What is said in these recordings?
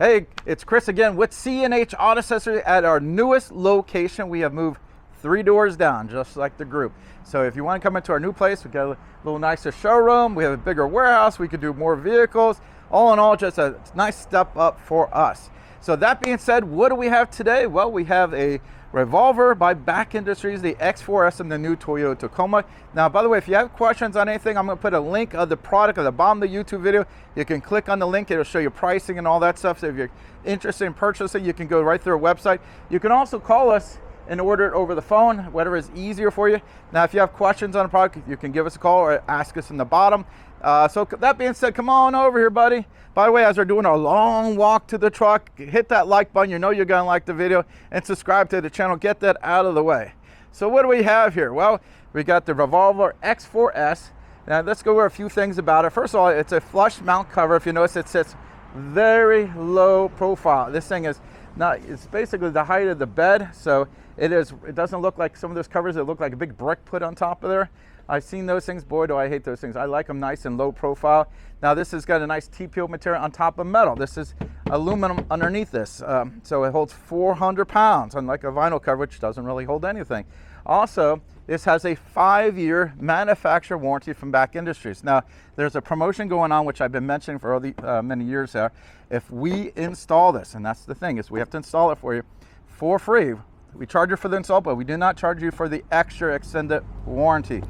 Hey, it's Chris again with C&H Auto Accessories at our newest location. We have moved 3 doors down, just like the group. So if you want to come into our new place, we got a little nicer showroom. We have a bigger warehouse. We could do more vehicles. All in all, just a nice step up for us. So that being said, what do we have today? Well, we have a Revolver by Bak Industries, the X4S and the new Toyota Tacoma. Now, by the way, if you have questions on anything, I'm going to put a link of the product at the bottom of the YouTube video. You can click on the link. It'll show you pricing and all that stuff. So if you're interested in purchasing, you can go right through our website. You can also call us and order it over the phone, whatever is easier for you. Now, if you have questions on the product, you can give us a call or ask us in the bottom. So that being said, come on over here, buddy. By the way, as we're doing our long walk to the truck, hit that like button. You know you're gonna like the video, and subscribe to the channel. Get that out of the way. So what do we have here? Well, we got the Revolver X4S. Now let's go over a few things about it. First of all, it's a flush mount cover. If you notice, it sits very low profile. This thing is not, it's basically the height of the bed. So it doesn't look like some of those covers that look like a big brick put on top of there. I've seen those things. Boy, do I hate those things. I like them nice and low profile. Now this has got a nice T-peel material on top of metal. This is aluminum underneath this. So it holds 400 pounds, unlike a vinyl cover, which doesn't really hold anything. Also, this has a 5-year manufacturer warranty from Bak Industries. Now, there's a promotion going on, which I've been mentioning for many years there. If we install this, and that's the thing, is we have to install it for you for free. We charge you for the install, but we do not charge you for the extra extended warranty.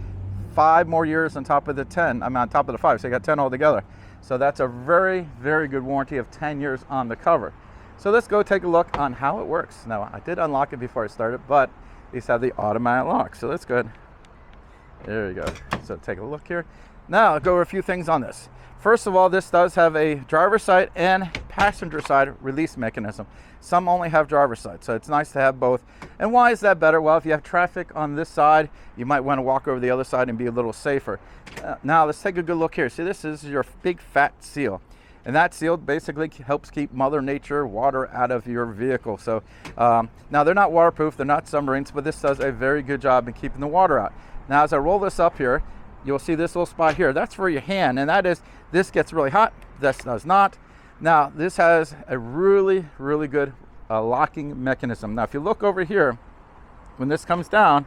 5 more years on top of the 10, on top of the 5, so you got 10 altogether. So that's a very, very good warranty of 10 years on the cover. So let's go take a look on how it works. Now, I did unlock it before I started, but these have the automatic lock. So let's go ahead. There you go. So take a look here. Now, I'll go over a few things on this. First of all, this does have a driver's side and passenger side release mechanism. Some only have driver's side, so it's nice to have both. And why is that better? Well, if you have traffic on this side, you might want to walk over the other side and be a little safer. Now, let's take a good look here. See, this is your big fat seal. And that seal basically helps keep Mother Nature, water out of your vehicle. So now they're not waterproof, they're not submarines, but this does a very good job in keeping the water out. Now, as I roll this up here, you'll see this little spot here. That's for your hand, and that is, this gets really hot, this does not. Now, this has a really, really good locking mechanism. Now, if you look over here, when this comes down,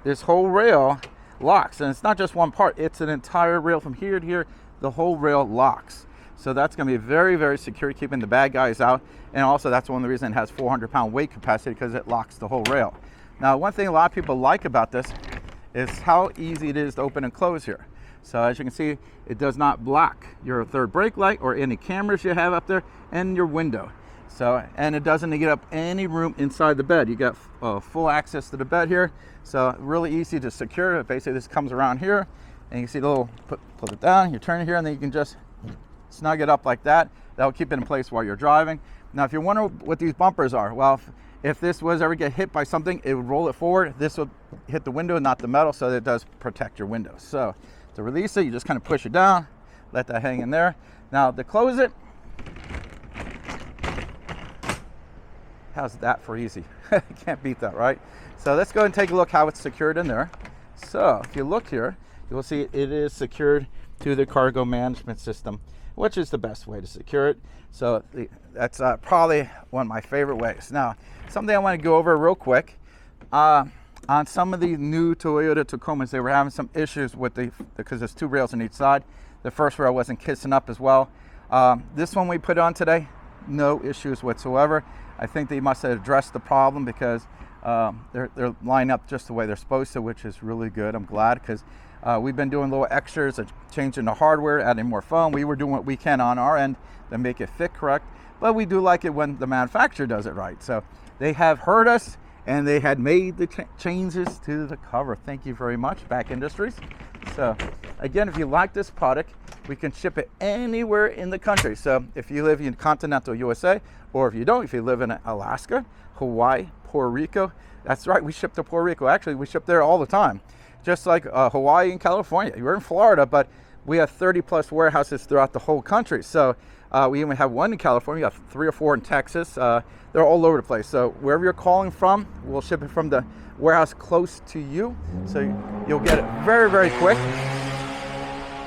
this whole rail locks, and it's not just one part, it's an entire rail from here to here, the whole rail locks. So that's gonna be very, very secure, keeping the bad guys out. And also that's one of the reasons it has 400-pound weight capacity, because it locks the whole rail. Now, one thing a lot of people like about this is how easy it is to open and close here. So as you can see, it does not block your third brake light or any cameras you have up there and your window. So, and it doesn't get up any room inside the bed. You got full access to the bed here. So really easy to secure. Basically this comes around here, and you see the little, put it down, you turn it here, and then you can just snug it up like that. That'll keep it in place while you're driving. Now, if you're wondering what these bumpers are, well, if this was ever get hit by something, it would roll it forward. This would hit the window, not the metal, so that it does protect your window. So to release it, you just kind of push it down, let that hang in there. Now to close it, how's that for easy? Can't beat that, right? So let's go ahead and take a look how it's secured in there. So if you look here, you'll see it is secured to the cargo management system, which is the best way to secure it. So that's probably one of my favorite ways. Now, something I want to go over real quick. On some of the new Toyota Tacomas, they were having some issues with because there's 2 rails on each side. The first rail wasn't kissing up as well. This one we put on today, no issues whatsoever. I think they must have addressed the problem, because they're lining up just the way they're supposed to, which is really good. I'm glad, because we've been doing little extras, changing the hardware, adding more foam. We were doing what we can on our end to make it fit correct, but we do like it when the manufacturer does it right. So they have heard us, and they had made the changes to the cover. Thank you very much, Bak Industries. So again, if you like this product, we can ship it anywhere in the country. So if you live in continental USA, or if you don't, if you live in Alaska, Hawaii, Puerto Rico, that's right, we ship to Puerto Rico. Actually, we ship there all the time. Just like Hawaii and California. We're in Florida, but we have 30+ warehouses throughout the whole country. So we even have one in California, we have 3 or 4 in Texas. They're all over the place. So wherever you're calling from, we'll ship it from the warehouse close to you. So you'll get it very, very quick.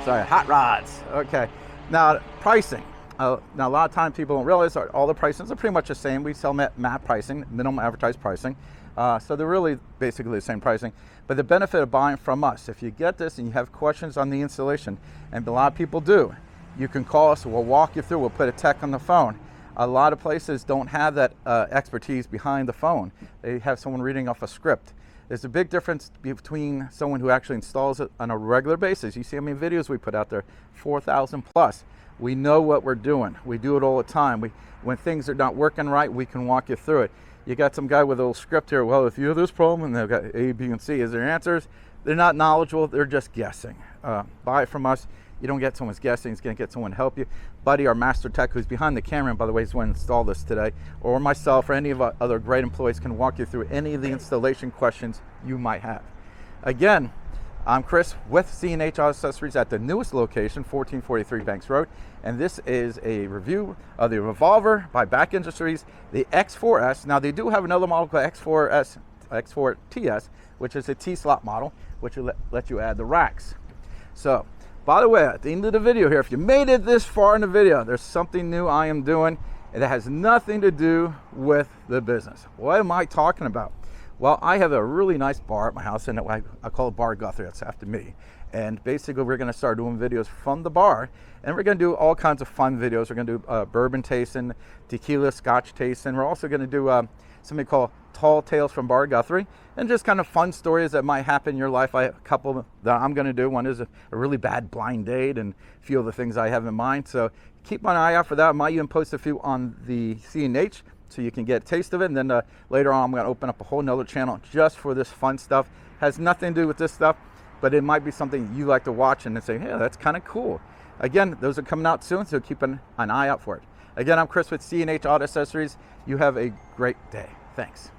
Sorry, hot rods. Okay. Now, pricing. Now, a lot of times people don't realize all the prices are pretty much the same. We sell MAP pricing, minimum advertised pricing. So they're really basically the same pricing. But the benefit of buying from us, if you get this and you have questions on the installation, and a lot of people do, you can call us, we'll walk you through, we'll put a tech on the phone. A lot of places don't have that expertise behind the phone. They have someone reading off a script. There's a big difference between someone who actually installs it on a regular basis. You see how many videos we put out there, 4,000 plus. We know what we're doing. We do it all the time. When things are not working right, we can walk you through it. You got some guy with a little script here. Well, if you have this problem, and they've got A, B, and C as their answers, they're not knowledgeable. They're just guessing. Buy it from us. You don't get someone's guessing. It's going to get someone to help you. Buddy, our master tech, who's behind the camera, and by the way, he's going to install this today, or myself or any of our other great employees can walk you through any of the installation questions you might have. Again, I'm Chris with C&H Auto Accessories at the newest location, 1443 Banks Road, and this is a review of the Revolver by Bak Industries, the X4S. Now, they do have another model called X4S, X4TS, which is a T-slot model, which will let you add the racks. So, by the way, at the end of the video here, if you made it this far in the video, there's something new I am doing, and it has nothing to do with the business. What am I talking about? Well, I have a really nice bar at my house, and I call it Bar Guthrie. That's after me. And basically, we're going to start doing videos from the bar, and we're going to do all kinds of fun videos. We're going to do bourbon tasting, tequila, scotch tasting. We're also going to do something called Tall Tales from Bar Guthrie, and just kind of fun stories that might happen in your life. I have a couple that I'm going to do. One is a really bad blind date, and a few of the things I have in mind. So keep an eye out for that. I might even post a few on the C&H, so you can get a taste of it. And then later on, I'm going to open up a whole nother channel just for this fun stuff. Has nothing to do with this stuff, but it might be something you like to watch and then say, hey, that's kind of cool. Again, those are coming out soon, so keep an eye out for it. Again, I'm Chris with C&H Auto Accessories. You have a great day. Thanks.